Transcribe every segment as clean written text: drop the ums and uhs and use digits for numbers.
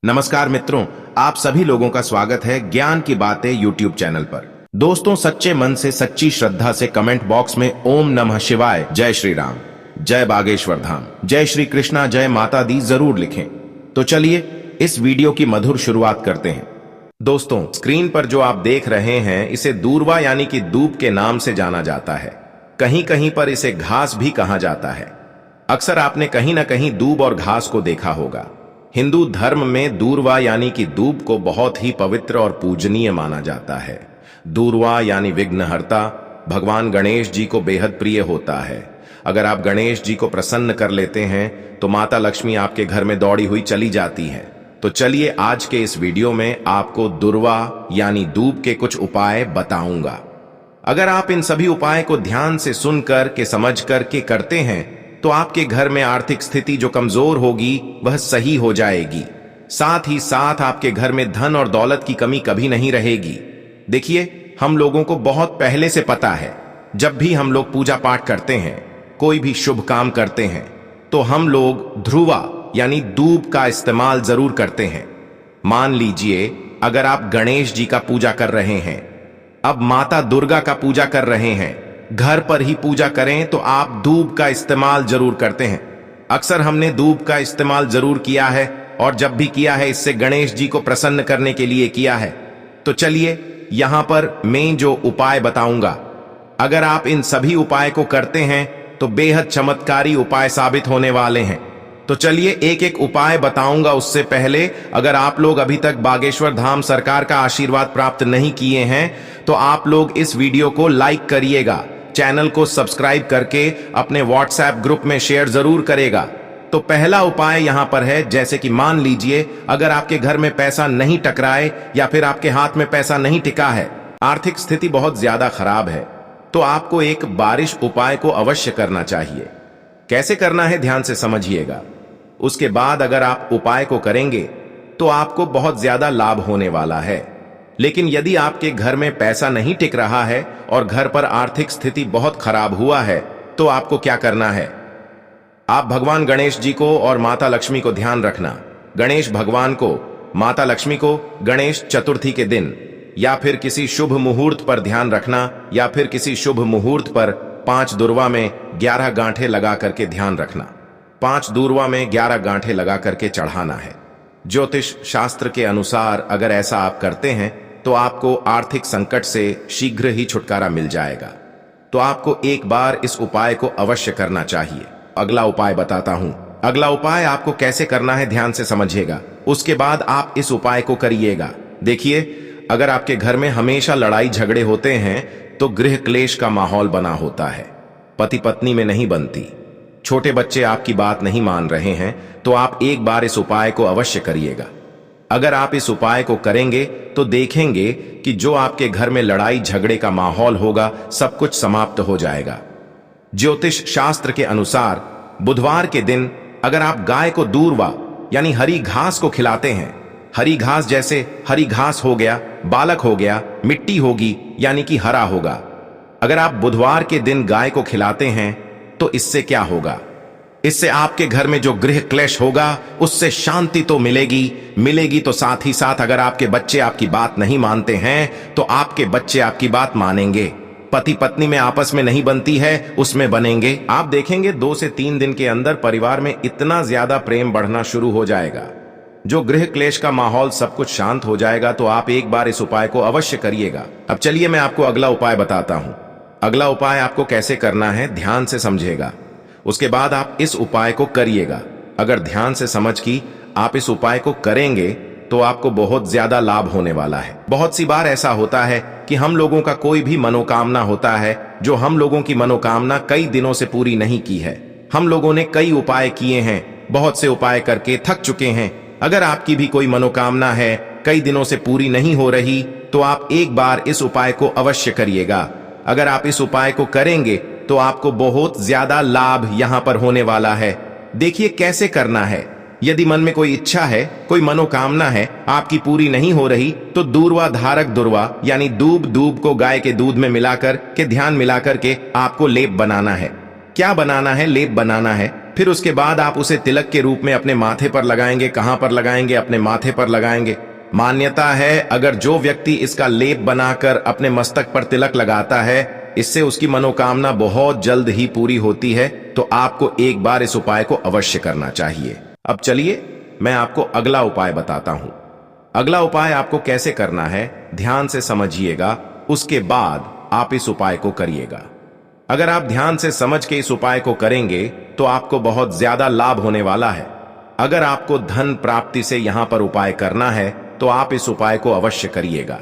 नमस्कार मित्रों, आप सभी लोगों का स्वागत है ज्ञान की बातें यूट्यूब चैनल पर। दोस्तों, सच्चे मन से सच्ची श्रद्धा से कमेंट बॉक्स में ओम नमः शिवाय, जय श्री राम, जय बागेश्वर धाम, जय श्री कृष्णा, जय माता दी जरूर लिखें। तो चलिए इस वीडियो की मधुर शुरुआत करते हैं। दोस्तों, स्क्रीन पर जो आप देख रहे हैं इसे दूर्वा यानी कि दूब के नाम से जाना जाता है। कहीं कहीं पर इसे घास भी कहा जाता है। अक्सर आपने कहीं ना कहीं दूब और घास को देखा होगा। हिंदू धर्म में दूर्वा यानी कि दूब को बहुत ही पवित्र और पूजनीय माना जाता है। दूर्वा यानी विघ्नहर्ता, भगवान गणेश जी को बेहद प्रिय होता है। अगर आप गणेश जी को प्रसन्न कर लेते हैं तो माता लक्ष्मी आपके घर में दौड़ी हुई चली जाती है। तो चलिए आज के इस वीडियो में आपको दूर्वा यानी दूब के कुछ उपाय बताऊंगा। अगर आप इन सभी उपाय को ध्यान से सुनकर के समझ कर के करते हैं तो आपके घर में आर्थिक स्थिति जो कमजोर होगी वह सही हो जाएगी। साथ ही साथ आपके घर में धन और दौलत की कमी कभी नहीं रहेगी। देखिए, हम लोगों को बहुत पहले से पता है, जब भी हम लोग पूजा पाठ करते हैं, कोई भी शुभ काम करते हैं, तो हम लोग ध्रुवा यानी दूब का इस्तेमाल जरूर करते हैं। मान लीजिए अगर आप गणेश जी का पूजा कर रहे हैं, अब माता दुर्गा का पूजा कर रहे हैं, घर पर ही पूजा करें तो आप दूब का इस्तेमाल जरूर करते हैं। अक्सर हमने दूब का इस्तेमाल जरूर किया है और जब भी किया है इससे गणेश जी को प्रसन्न करने के लिए किया है। तो चलिए यहां पर मैं जो उपाय बताऊंगा, अगर आप इन सभी उपाय को करते हैं तो बेहद चमत्कारी उपाय साबित होने वाले हैं। तो चलिए एक एक उपाय बताऊंगा। उससे पहले अगर आप लोग अभी तक बागेश्वर धाम सरकार का आशीर्वाद प्राप्त नहीं किए हैं तो आप लोग इस वीडियो को लाइक करिएगा, चैनल को सब्सक्राइब करके अपने व्हाट्सएप ग्रुप में शेयर जरूर करेगा। तो पहला उपाय यहां पर है, जैसे कि मान लीजिए अगर आपके घर में पैसा नहीं टकराए या फिर आपके हाथ में पैसा नहीं टिका है, आर्थिक स्थिति बहुत ज्यादा खराब है, तो आपको एक बारिश उपाय को अवश्य करना चाहिए। कैसे करना है ध्यान से समझिएगा। उसके बाद अगर आप उपाय को करेंगे तो आपको बहुत ज्यादा लाभ होने वाला है। लेकिन यदि आपके घर में पैसा नहीं टिक रहा है और घर पर आर्थिक स्थिति बहुत खराब हुआ है तो आपको क्या करना है? आप भगवान गणेश जी को और माता लक्ष्मी को ध्यान रखना। गणेश भगवान को, माता लक्ष्मी को गणेश चतुर्थी के दिन या फिर किसी शुभ मुहूर्त पर ध्यान रखना, या फिर किसी शुभ मुहूर्त पर 5 दूर्वा में 11 गांठें लगा करके ध्यान रखना। 5 दूर्वा में 11 गांठें लगा करके चढ़ाना है। ज्योतिष शास्त्र के अनुसार अगर ऐसा आप करते हैं तो आपको आर्थिक संकट से शीघ्र ही छुटकारा मिल जाएगा। तो आपको एक बार इस उपाय को अवश्य करना चाहिए। अगला उपाय बताता हूं। अगला उपाय आपको कैसे करना है ध्यान से समझिएगा, उसके बाद आप इस उपाय को करिएगा। देखिए, अगर आपके घर में हमेशा लड़ाई झगड़े होते हैं तो गृह क्लेश का माहौल बना होता है, पति पत्नी में नहीं बनती, छोटे बच्चे आपकी बात नहीं मान रहे हैं, तो आप एक बार इस उपाय को अवश्य करिएगा। अगर आप इस उपाय को करेंगे तो देखेंगे कि जो आपके घर में लड़ाई झगड़े का माहौल होगा सब कुछ समाप्त हो जाएगा। ज्योतिष शास्त्र के अनुसार बुधवार के दिन अगर आप गाय को दूर्वा यानी हरी घास को खिलाते हैं, हरी घास जैसे हरी घास हो गया, बालक हो गया, मिट्टी होगी यानी कि हरा होगा, अगर आप बुधवार के दिन गाय को खिलाते हैं तो इससे क्या होगा? इससे आपके घर में जो गृह क्लेश होगा उससे शांति तो मिलेगी तो साथ ही साथ अगर आपके बच्चे आपकी बात नहीं मानते हैं तो आपके बच्चे आपकी बात मानेंगे। पति पत्नी में आपस में नहीं बनती है, उसमें बनेंगे। आप देखेंगे 2 से 3 दिन के अंदर परिवार में इतना ज्यादा प्रेम बढ़ना शुरू हो जाएगा, जो गृह क्लेश का माहौल सब कुछ शांत हो जाएगा। तो आप एक बार इस उपाय को अवश्य करिएगा। अब चलिए मैं आपको अगला उपाय बताता हूं। अगला उपाय आपको कैसे करना है ध्यान से समझिएगा, उसके बाद आप इस उपाय को करिएगा। अगर ध्यान से समझ की आप इस उपाय को करेंगे तो आपको बहुत ज्यादा लाभ होने वाला है। बहुत सी बार ऐसा होता है कि हम लोगों का कोई भी मनोकामना होता है, जो हम लोगों की मनोकामना कई दिनों से पूरी नहीं की है। हम लोगों ने कई उपाय किए हैं, बहुत से उपाय करके थक चुके हैं। अगर आपकी भी कोई मनोकामना है कई दिनों से पूरी नहीं हो रही तो आप एक बार इस उपाय को अवश्य करिएगा। अगर आप इस उपाय को करेंगे तो आपको बहुत ज्यादा लाभ यहां पर होने वाला है। देखिए कैसे करना है। यदि मन में कोई इच्छा है, कोई मनोकामना है, आपकी पूरी नहीं हो रही, तो दूर्वा धारक दुर्वा यानी दूब को गाय के दूध में मिलाकर के ध्यान मिलाकर के आपको लेप बनाना है। क्या बनाना है? लेप बनाना है। फिर उसके बाद आप उसे तिलक के रूप में अपने माथे पर लगाएंगे। कहां पर लगाएंगे? अपने माथे पर लगाएंगे। मान्यता है अगर जो व्यक्ति इसका लेप बनाकर अपने मस्तक पर तिलक लगाता है, इससे उसकी मनोकामना बहुत जल्द ही पूरी होती है। तो आपको एक बार इस उपाय को अवश्य करना चाहिए। अब चलिए मैं आपको अगला उपाय बताता हूं। अगला उपाय आपको कैसे करना है ध्यान से समझिएगा, उसके बाद आप इस उपाय को करिएगा। अगर आप ध्यान से समझ के इस उपाय को करेंगे तो आपको बहुत ज्यादा लाभ होने वाला है। अगर आपको धन प्राप्ति से यहां पर उपाय करना है तो आप इस उपाय को अवश्य करिएगा।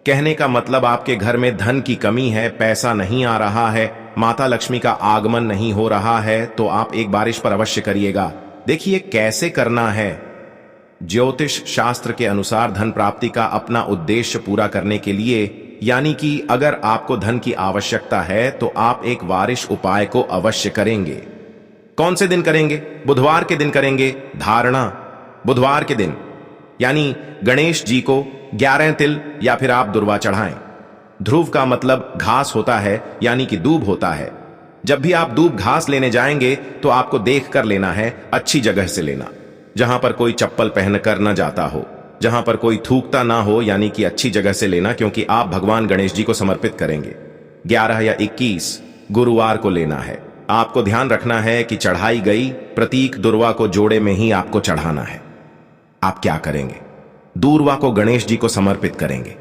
कहने का मतलब आपके घर में धन की कमी है, पैसा नहीं आ रहा है, माता लक्ष्मी का आगमन नहीं हो रहा है, तो आप एक बार इस पर अवश्य करिएगा। देखिए कैसे करना है। ज्योतिष शास्त्र के अनुसार धन प्राप्ति का अपना उद्देश्य पूरा करने के लिए, यानी कि अगर आपको धन की आवश्यकता है तो आप एक वारिश उपाय को अवश्य करेंगे। कौन से दिन करेंगे? बुधवार के दिन करेंगे। धारणा बुधवार के दिन, यानी गणेश जी को 11 तिल या फिर आप दुर्वा चढ़ाएं। ध्रुव का मतलब घास होता है, यानी कि दूब होता है। जब भी आप दूब घास लेने जाएंगे तो आपको देख कर लेना है, अच्छी जगह से लेना, जहां पर कोई चप्पल पहनकर न जाता हो, जहां पर कोई थूकता ना हो, यानी कि अच्छी जगह से लेना, क्योंकि आप भगवान गणेश जी को समर्पित करेंगे। 11 या 21 गुरुवार को लेना है। आपको ध्यान रखना है कि चढ़ाई गई प्रतीक दुर्वा को जोड़े में ही आपको चढ़ाना है। आप क्या करेंगे? दूर्वा को गणेश जी को समर्पित करेंगे।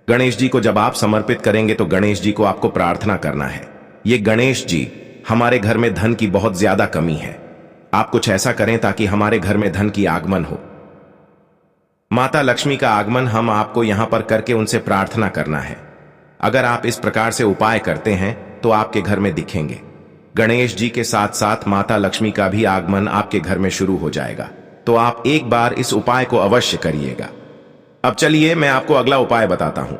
गणेश जी को जब आप समर्पित करेंगे तो गणेश जी को आपको प्रार्थना करना है, ये गणेश जी हमारे घर में धन की बहुत ज्यादा कमी है, आप कुछ ऐसा करें ताकि हमारे घर में धन की आगमन हो। माता लक्ष्मी का आगमन हम आपको यहां पर करके उनसे प्रार्थना करना है। अगर आप इस प्रकार से उपाय करते हैं तो आपके घर में दिखेंगे गणेश जी के साथ साथ माता लक्ष्मी का भी आगमन आपके घर में शुरू हो जाएगा। तो आप एक बार इस उपाय को अवश्य करिएगा। अब चलिए मैं आपको अगला उपाय बताता हूं।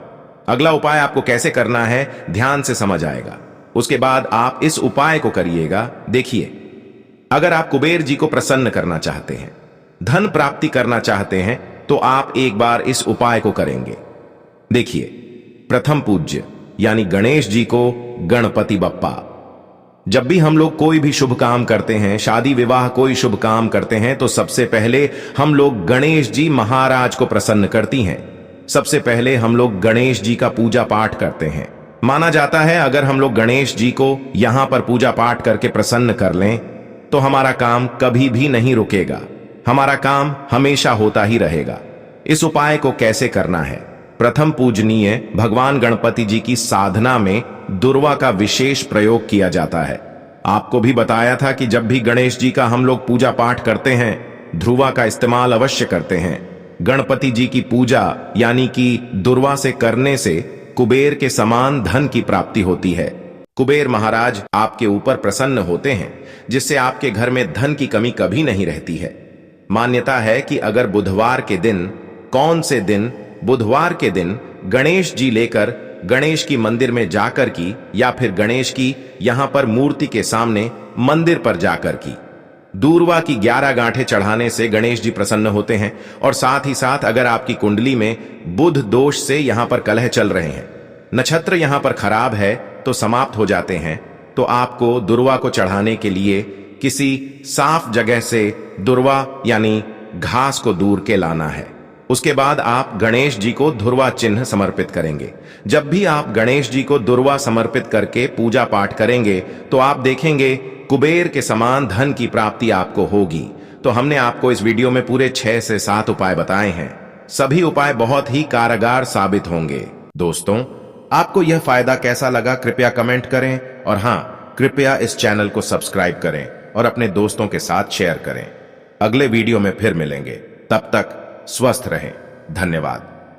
अगला उपाय आपको कैसे करना है ध्यान से समझ आएगा, उसके बाद आप इस उपाय को करिएगा। देखिए, अगर आप कुबेर जी को प्रसन्न करना चाहते हैं, धन प्राप्ति करना चाहते हैं, तो आप एक बार इस उपाय को करेंगे। देखिए, प्रथम पूज्य यानी गणेश जी को गणपति बप्पा। जब भी हम लोग कोई भी शुभ काम करते हैं, शादी विवाह कोई शुभ काम करते हैं, तो सबसे पहले हम लोग गणेश जी महाराज को प्रसन्न करती हैं। सबसे पहले हम लोग गणेश जी का पूजा पाठ करते हैं। माना जाता है अगर हम लोग गणेश जी को यहां पर पूजा पाठ करके प्रसन्न कर लें तो हमारा काम कभी भी नहीं रुकेगा, हमारा काम हमेशा होता ही रहेगा। इस उपाय को कैसे करना है? प्रथम पूजनीय भगवान गणपति जी की साधना में दुर्वा का विशेष प्रयोग किया जाता है। आपको भी बताया था कि जब भी गणेश जी का हम लोग पूजा पाठ करते हैं, ध्रुवा का इस्तेमाल अवश्य करते हैं। गणपति जी की पूजा यानी कि दुर्वा से करने से कुबेर के समान धन की प्राप्ति होती है। कुबेर महाराज आपके ऊपर प्रसन्न होते हैं, जिससे आपके घर में धन की कमी कभी नहीं रहती है। मान्यता है कि अगर बुधवार के दिन, कौन से दिन? बुधवार के दिन गणेश जी लेकर गणेश की मंदिर में जाकर की, या फिर गणेश की यहां पर मूर्ति के सामने मंदिर पर जाकर की दूर्वा की 11 गांठें चढ़ाने से गणेश जी प्रसन्न होते हैं। और साथ ही साथ अगर आपकी कुंडली में बुध दोष से यहां पर कलह चल रहे हैं, नक्षत्र यहां पर खराब है तो समाप्त हो जाते हैं, तो आपको दुर्वा को चढ़ाने के लिए किसी साफ जगह से दुर्वा यानी घास को दूर के लाना है। उसके बाद आप गणेश जी को दुर्वा चिन्ह समर्पित करेंगे। जब भी आप गणेश जी को दुर्वा समर्पित करके पूजा पाठ करेंगे तो आप देखेंगे कुबेर के समान धन की प्राप्ति आपको होगी। तो हमने आपको इस वीडियो में पूरे 6 से 7 उपाय बताए हैं। सभी उपाय बहुत ही कारगर साबित होंगे। दोस्तों, आपको यह फायदा कैसा लगा कृपया कमेंट करें, और हाँ, कृपया इस चैनल को सब्सक्राइब करें और अपने दोस्तों के साथ शेयर करें। अगले वीडियो में फिर मिलेंगे, तब तक स्वस्थ रहें। धन्यवाद।